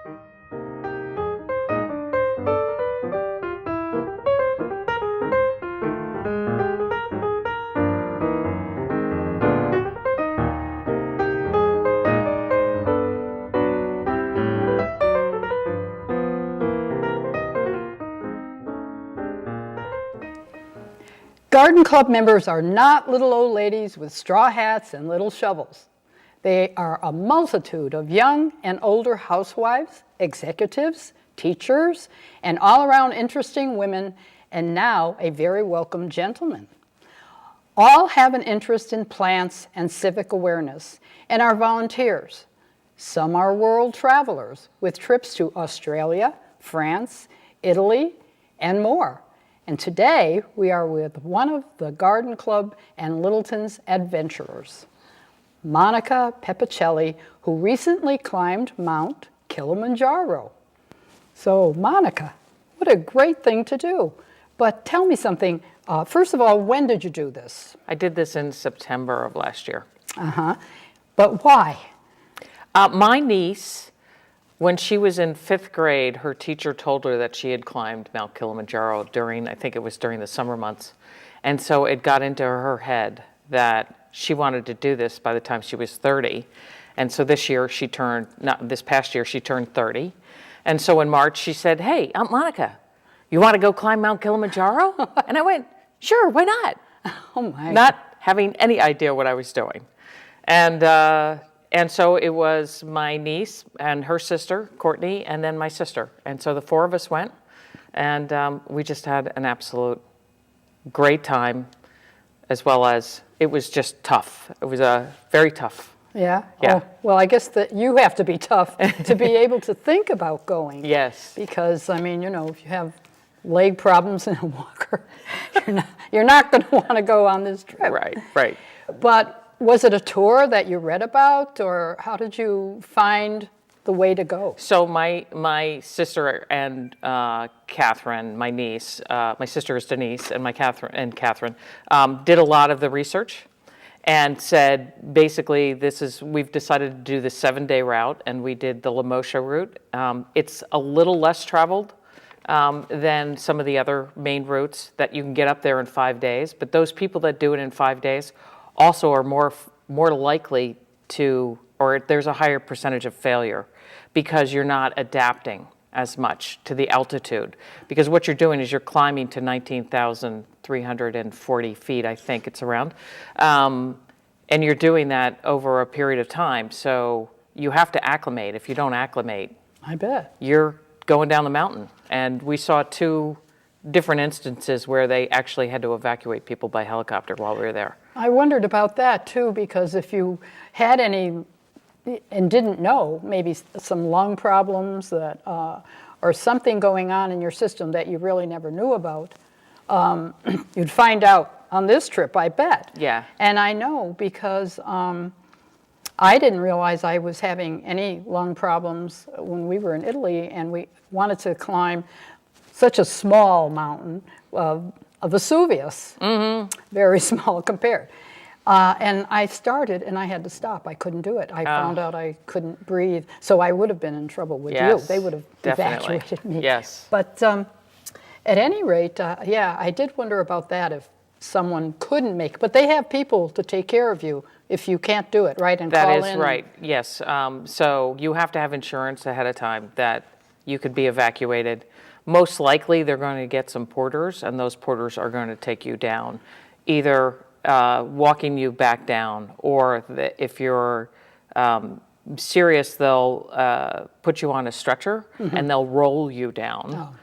Garden club members are not little old ladies with straw hats and little shovels. They are a multitude of young and older housewives, executives, teachers, and all-around interesting women, and now a very welcome gentleman. All have an interest in plants and civic awareness and are volunteers. Some are world travelers with trips to Australia, France, Italy, and more. And today, we are with one of the Garden Club and Littleton's adventurers, Monica Pepicelli, who recently climbed Mount Kilimanjaro. So, Monica, what a great thing to do. But tell me something. First of all, when did you do this? I did this in September of last year. But why? My niece, when she was in 5th grade, her teacher told her that she had climbed Mount Kilimanjaro during, I think it was during the summer months. And so it got into her head that she wanted to do this by the time she was 30. And so this past year, she turned 30. And so in March, she said, "Hey, Aunt Monica, you want to go climb Mount Kilimanjaro?" And I went, "Sure, why not?" Oh my. Not having any idea what I was doing. And so it was my niece and her sister, Courtney, and then my sister. And so the 4 of us went, and we just had an absolute great time, as well as it was just tough. It was very tough. Yeah? Yeah. Oh, well, I guess that you have to be tough to be able to think about going. Yes. Because, I mean, you know, if you have leg problems in a walker, you're not going to want to go on this trip. Right. But was it a tour that you read about, or how did you find the way to go? So my sister and Catherine, my niece, my sister is Denise, and Catherine did a lot of the research and said, basically, we've decided to do the 7-day route, and we did the Lemosha route. It's a little less traveled than some of the other main routes that you can get up there in 5 days, but those people that do it in 5 days also are more likely to, or there's a higher percentage of failure because you're not adapting as much to the altitude. Because what you're doing is you're climbing to 19,340 feet, I think it's around. And you're doing that over a period of time. So you have to acclimate. If you don't acclimate, I bet. You're going down the mountain. And we saw 2 different instances where they actually had to evacuate people by helicopter while we were there. I wondered about that too, because if you had any and didn't know, maybe some lung problems that, or something going on in your system that you really never knew about, you'd find out on this trip, I bet. Yeah. And I know because I didn't realize I was having any lung problems when we were in Italy, and we wanted to climb such a small mountain, Vesuvius, very small compared. And I started, and I had to stop. I couldn't do it. I found out I couldn't breathe, so I would have been in trouble with you. They would have definitely evacuated me. Yes. But at any rate, yeah, I did wonder about that if someone couldn't make it. But they have people to take care of you if you can't do it, right? And that call is in. right, yes. So you have to have insurance ahead of time that you could be evacuated. Most likely, they're going to get some porters, and those porters are going to take you down, either walking you back down, or if you're serious, they'll put you on a stretcher, and they'll roll you down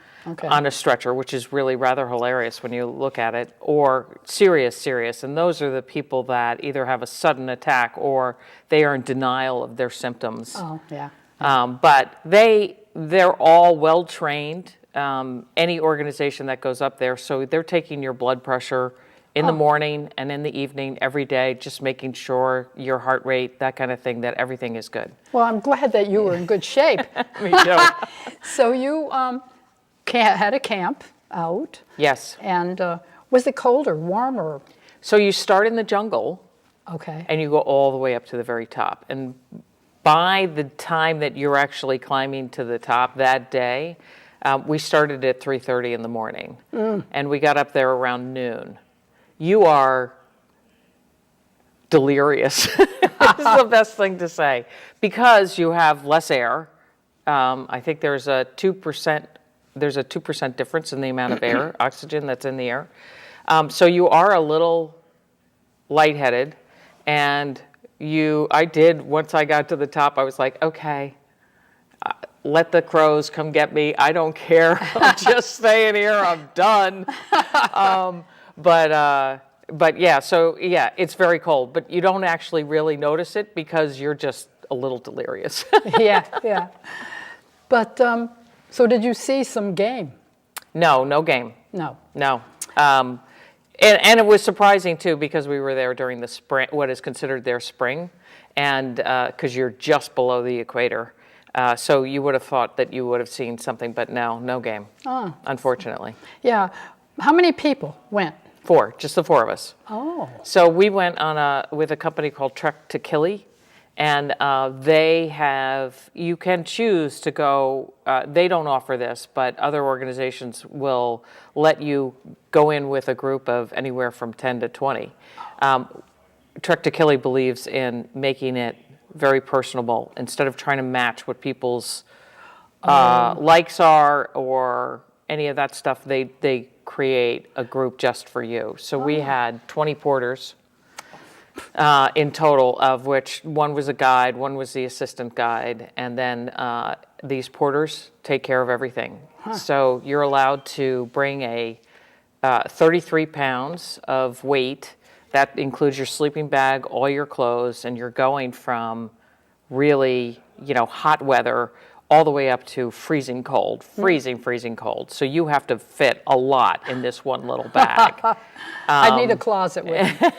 on a stretcher, which is really rather hilarious when you look at it, or serious. And those are the people that either have a sudden attack or they are in denial of their symptoms. Oh, yeah. But they're all well-trained. Any organization that goes up there, so they're taking your blood pressure in the morning and in the evening every day, just making sure your heart rate, that kind of thing, that everything is good. Well, I'm glad that you were in good shape. Me too. So you had a camp out. Yes. And was it cold or warm or? So you start in the jungle. Okay. And you go all the way up to the very top. And by the time that you're actually climbing to the top that day, we started at 3:30 in the morning, and we got up there around noon. You are delirious. This is the best thing to say, because you have less air. I think there's a 2% difference in the amount of air, oxygen that's in the air. So you are a little lightheaded, and once I got to the top, I was like, okay, let the crows come get me. I don't care. I'm just staying here. I'm done. But yeah, so yeah, it's very cold, but you don't actually really notice it because you're just a little delirious. Yeah. But, so did you see some game? No game. No. And it was surprising too, because we were there during the spring, what is considered their spring, and because you're just below the equator. So you would have thought that you would have seen something, but no game, unfortunately. Yeah. How many people went? 4, just the 4 of us. Oh. So we went with a company called Trek to Kili, and you can choose to go, they don't offer this, but other organizations will let you go in with a group of anywhere from 10 to 20. Trek to Kili believes in making it very personable. Instead of trying to match what people's likes are or any of that stuff, they create a group just for you. So we had 20 porters in total, of which one was a guide, one was the assistant guide, and then these porters take care of everything. So you're allowed to bring 33 pounds of weight. That includes your sleeping bag, all your clothes, and you're going from really, hot weather all the way up to freezing cold. So you have to fit a lot in this one little bag. I'd need a closet with me.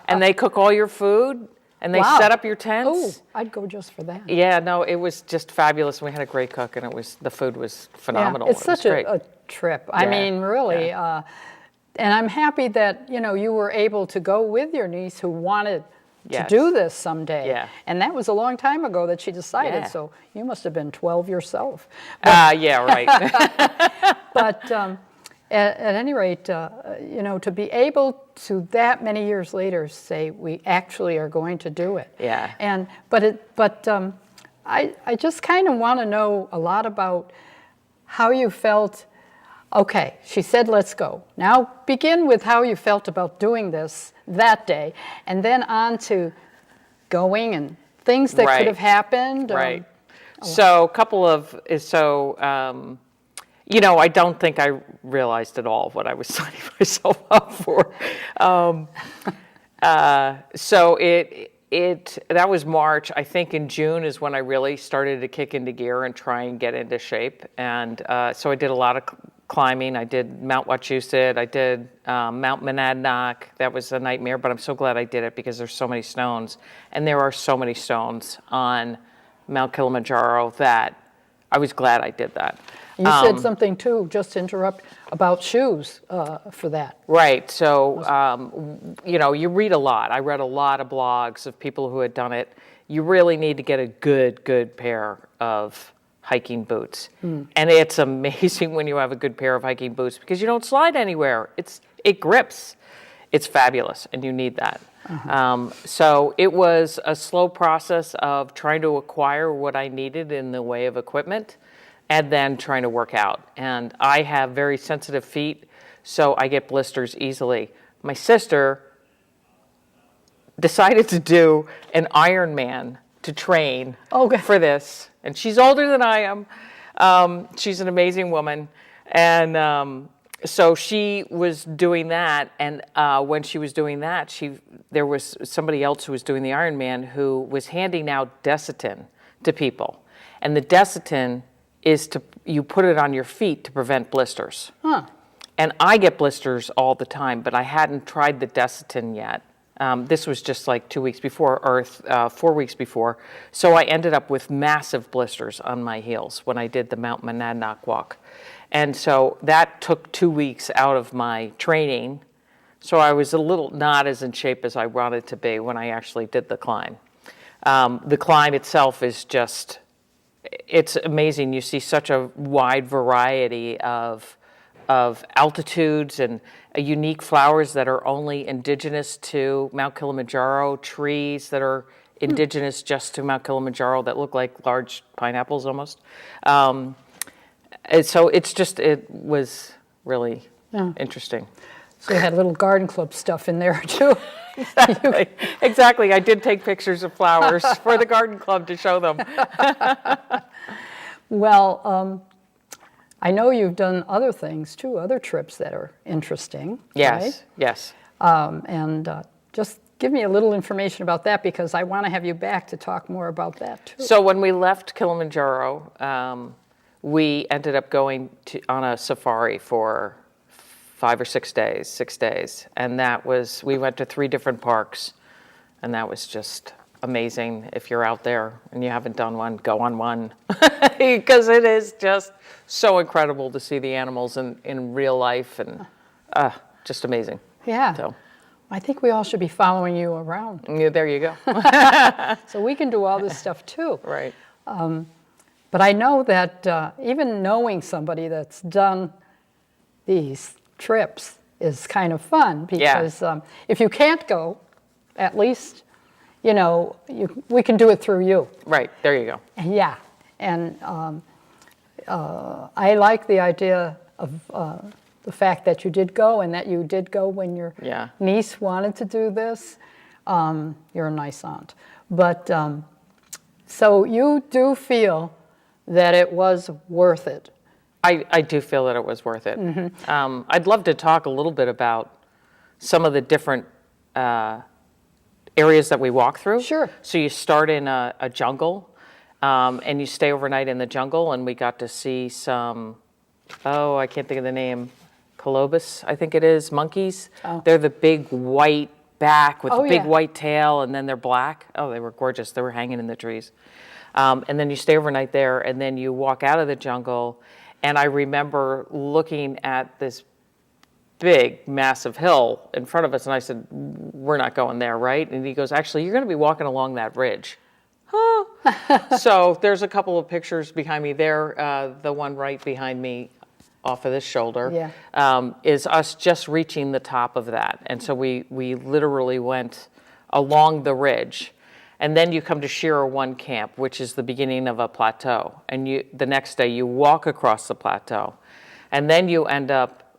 And they cook all your food, and they set up your tents. Oh, I'd go just for that. Yeah, no, it was just fabulous. We had a great cook, and the food was phenomenal. Yeah, it's such a trip. I mean, really. And I'm happy that, you were able to go with your niece who wanted to do this someday. Yeah. And that was a long time ago that she decided, so you must have been 12 yourself. Yeah, right. But at any rate, to be able to that many years later say we actually are going to do it. Yeah. But I just kind of want to know a lot about how you felt. Okay, she said, let's go. Now begin with how you felt about doing this that day, and then on to going and things that could have happened. Right. So I don't think I realized at all what I was signing myself up for. So that was March. I think in June is when I really started to kick into gear and try and get into shape. And so I did a lot of climbing. I did Mount Wachusett. I did Mount Monadnock. That was a nightmare, but I'm so glad I did it because there's so many stones. And there are so many stones on Mount Kilimanjaro that I was glad I did that. You said something too, just to interrupt, about shoes for that. Right. So, you read a lot. I read a lot of blogs of people who had done it. You really need to get a good pair of hiking boots. And it's amazing when you have a good pair of hiking boots because you don't slide anywhere. It grips. It's fabulous, and you need that. So it was a slow process of trying to acquire what I needed in the way of equipment and then trying to work out. And I have very sensitive feet, so I get blisters easily. My sister decided to do an Ironman to train for this. And she's older than I am. She's an amazing woman. And so she was doing that. And when she was doing that, there was somebody else who was doing the Ironman who was handing out Desitin to people. And the Desitin is you put it on your feet to prevent blisters. And I get blisters all the time, but I hadn't tried the Desitin yet. This was just like 2 weeks before, or 4 weeks before. So I ended up with massive blisters on my heels when I did the Mount Monadnock walk. And so that took 2 weeks out of my training. So I was a little not as in shape as I wanted to be when I actually did the climb. The climb itself is just, it's amazing. You see such a wide variety of altitudes and unique flowers that are only indigenous to Mount Kilimanjaro, trees that are indigenous just to Mount Kilimanjaro that look like large pineapples almost. And so it was really interesting. So you had little garden club stuff in there too. Exactly. I did take pictures of flowers for the garden club to show them. Well, I know you've done other things too, other trips that are interesting. Yes, right? yes. And just give me a little information about that, because I want to have you back to talk more about that too. So when we left Kilimanjaro, we ended up going on a safari for 5 or 6 days, 6 days. And we went to 3 different parks, and that was just amazing. If you're out there and you haven't done one, go on one, because it is just so incredible to see the animals in real life, and just amazing. Yeah. So I think we all should be following you around. yeah, there you go. So we can do all this stuff too. Right. But I know that even knowing somebody that's done these trips is kind of fun, because if you can't go, at least, we can do it through you. Right, there you go. Yeah, and I like the idea of the fact that you did go, and that you did go when your niece wanted to do this. You're a nice aunt. But so you do feel that it was worth it. I do feel that it was worth it. Mm-hmm. I'd love to talk a little bit about some of the different areas that we walk through. Sure. So you start in a jungle, and you stay overnight in the jungle, and we got to see some, I can't think of the name, colobus, I think it is, monkeys. Oh. They're the big white back with the big yeah. white tail, and then they're black. Oh, they were gorgeous. They were hanging in the trees. And then you stay overnight there, and then you walk out of the jungle. And I remember looking at this big, massive hill in front of us, and I said, we're not going there, right? And he goes, actually, you're going to be walking along that ridge. So there's a couple of pictures behind me there. The one right behind me off of this shoulder is us just reaching the top of that. And so we literally went along the ridge. And then you come to Shira 1 Camp, which is the beginning of a plateau. And the next day you walk across the plateau. And then you end up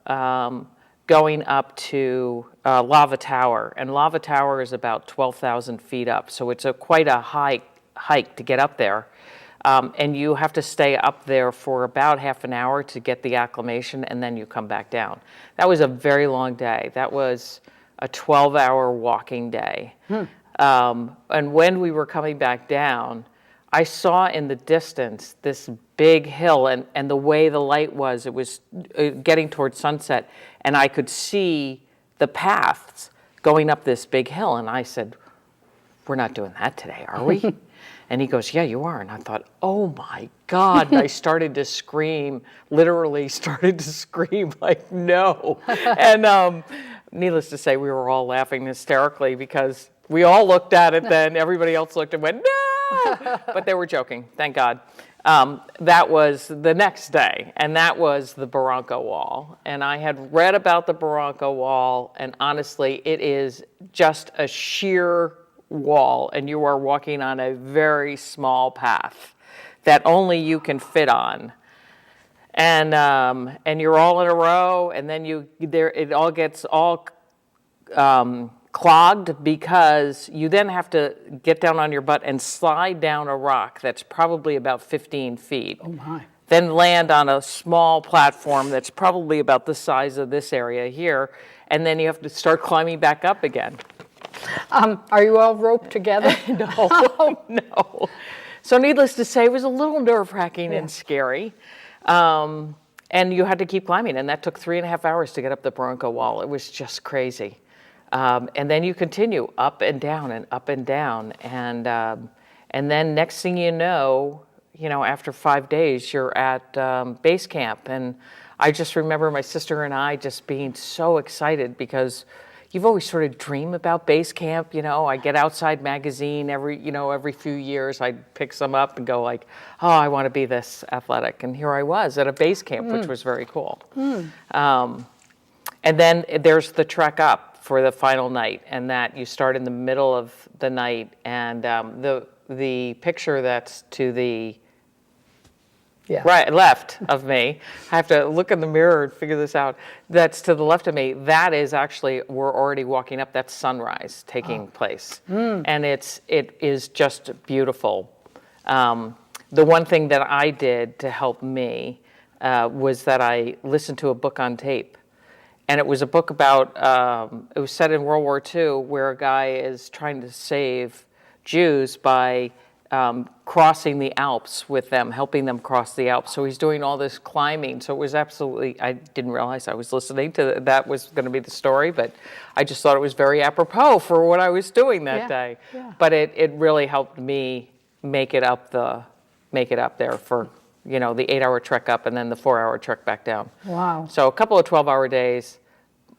going up to Lava Tower. And Lava Tower is about 12,000 feet up. So it's quite a high hike to get up there. And you have to stay up there for about half an hour to get the acclimation, and then you come back down. That was a very long day. That was a 12-hour walking day. And when we were coming back down, I saw in the distance this big hill, and the way the light was, it was getting towards sunset, and I could see the paths going up this big hill. And I said, we're not doing that today, are we? And he goes, yeah, you are. And I thought, oh my God. And I started to scream, literally started to scream like, no. And needless to say, we were all laughing hysterically, because we all looked at it then. Everybody else looked and went, no. But they were joking, thank God. That was the next day, and that was the Barranco Wall. And I had read about the Barranco Wall, and honestly, it is just a sheer wall, and you are walking on a very small path that only you can fit on. And you're all in a row, and then it all gets clogged, because you then have to get down on your butt and slide down a rock that's probably about 15 feet. Oh my. Then land on a small platform that's probably about the size of this area here, and then you have to start climbing back up again. Are you all roped together? No, no. So needless to say, it was a little nerve-wracking and scary. And you had to keep climbing, and that took 3.5 hours to get up the Barranco Wall. It was just crazy. And then you continue up and down and up and down. And then next thing you know, after 5 days, you're at base camp. And I just remember my sister and I just being so excited, because you've always sort of dream about base camp. I get Outside magazine every few years. I'd pick some up and go like, oh, I want to be this athletic. And here I was at a base camp, which was very cool. And then there's the trek up for the final night, and that you start in the middle of the night. And the picture that's to the left of me, I have to look in the mirror and figure this out. That's to the left of me. That is actually, we're already walking up. That's sunrise taking place, and it is just beautiful. The one thing that I did to help me was that I listened to a book on tape. And it was a book about, it was set in World War II, where a guy is trying to save Jews by crossing the Alps with them, helping them cross the Alps. So he's doing all this climbing. So it was absolutely, I didn't realize I was listening to that was going to be the story, but I just thought it was very apropos for what I was doing that day. Yeah. But it really helped me make it up there for the 8-hour trek up and then the 4-hour trek back down. Wow. So a couple of 12-hour days.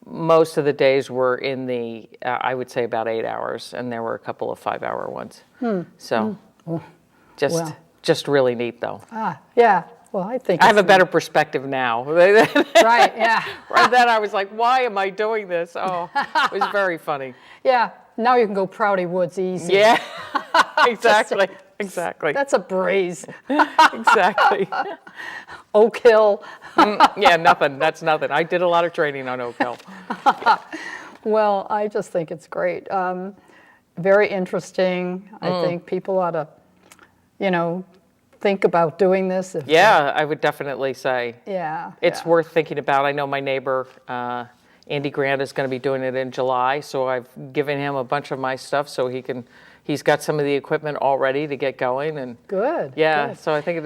Most of the days were in the, I would say about 8 hours, and there were a couple of 5-hour ones. So just really neat though. Yeah. Well, I think I have a better perspective now. Right, yeah. Right then I was like, why am I doing this? Oh, it was very funny. Yeah. Now you can go Prouty Woods easy. Yeah, exactly. Exactly. That's a breeze. Exactly. Oak Hill. Yeah, nothing. That's nothing. I did a lot of training on Oak Hill. Yeah. Well, I just think it's great. Very interesting. I think people ought to, think about doing this. I would definitely say. Yeah. It's worth thinking about. I know my neighbor, Andy Grant, is going to be doing it in July, so I've given him a bunch of my stuff so he's got some of the equipment all ready to get going. And good. Yeah, good. So I think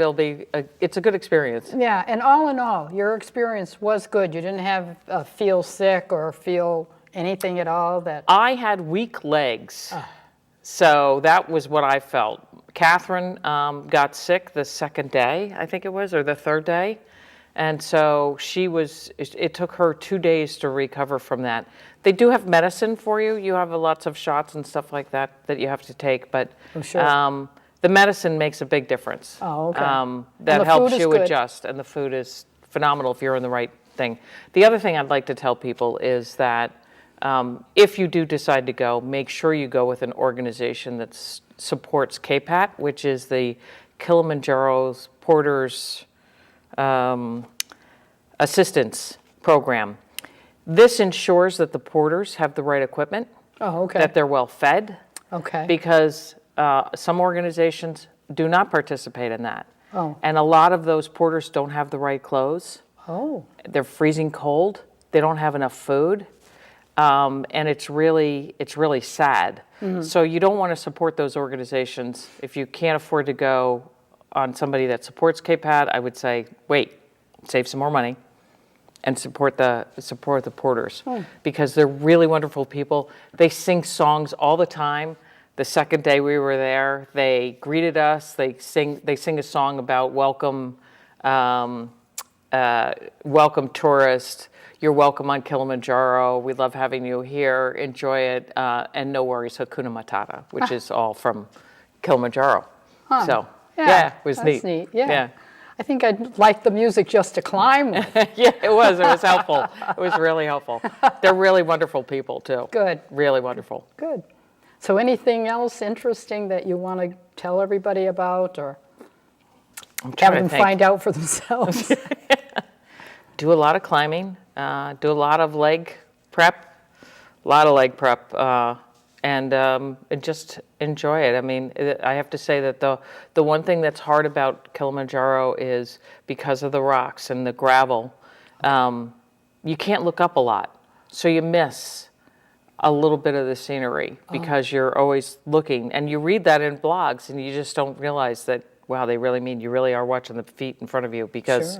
it's a good experience. Yeah, and all in all, your experience was good. You didn't have feel sick or feel anything at all that... I had weak legs, so that was what I felt. Catherine got sick the second day, I think it was, or the third day. And so it took her 2 days to recover from that. They do have medicine for you. You have lots of shots and stuff like that you have to take, but the medicine makes a big difference. Oh, okay. That helps you adjust, and the food is phenomenal if you're in the right thing. The other thing I'd like to tell people is that if you do decide to go, make sure you go with an organization that supports KPAT, which is the Kilimanjaro's Porters Assistance Program. This ensures that the porters have the right equipment, that they're well fed, because some organizations do not participate in that. And a lot of those porters don't have the right clothes. They're freezing cold. They don't have enough food. And it's really sad. So you don't want to support those organizations. If you can't afford to go on somebody that supports KPAT, I would say, wait, save some more money and support the porters, because they're really wonderful people. They sing songs all the time. The second day we were there, they greeted us. They sing a song about welcome tourist. You're welcome on Kilimanjaro. We love having you here. Enjoy it. And no worries, Hakuna Matata, which is all from Kilimanjaro. So, it was neat. Yeah. I think I'd like the music just to climb with. Yeah, it was. It was helpful. It was really helpful. They're really wonderful people, too. Good. Really wonderful. Good. So anything else interesting that you want to tell everybody about, or have them find out for themselves? Do a lot of climbing. Do a lot of leg prep. And just enjoy it. I mean, I have to say that the one thing that's hard about Kilimanjaro is because of the rocks and the gravel, you can't look up a lot. So you miss a little bit of the scenery because you're always looking. And you read that in blogs and you just don't realize that, wow, they really mean you really are watching the feet in front of you because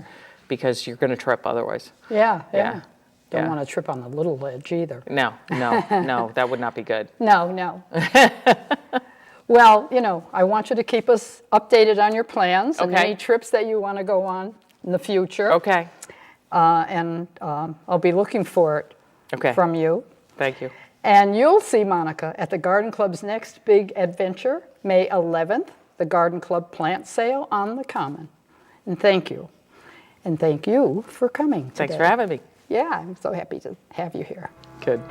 you're going to trip otherwise. Yeah. Don't want to trip on the little ledge either. No, that would not be good. No. Well, I want you to keep us updated on your plans and any trips that you want to go on in the future. Okay. And I'll be looking for it from you. Thank you. And you'll see Monica at the Garden Club's next big adventure, May 11th, the Garden Club plant sale on the Common. And thank you. And thank you for coming today. Thanks for having me. Yeah, I'm so happy to have you here. Good.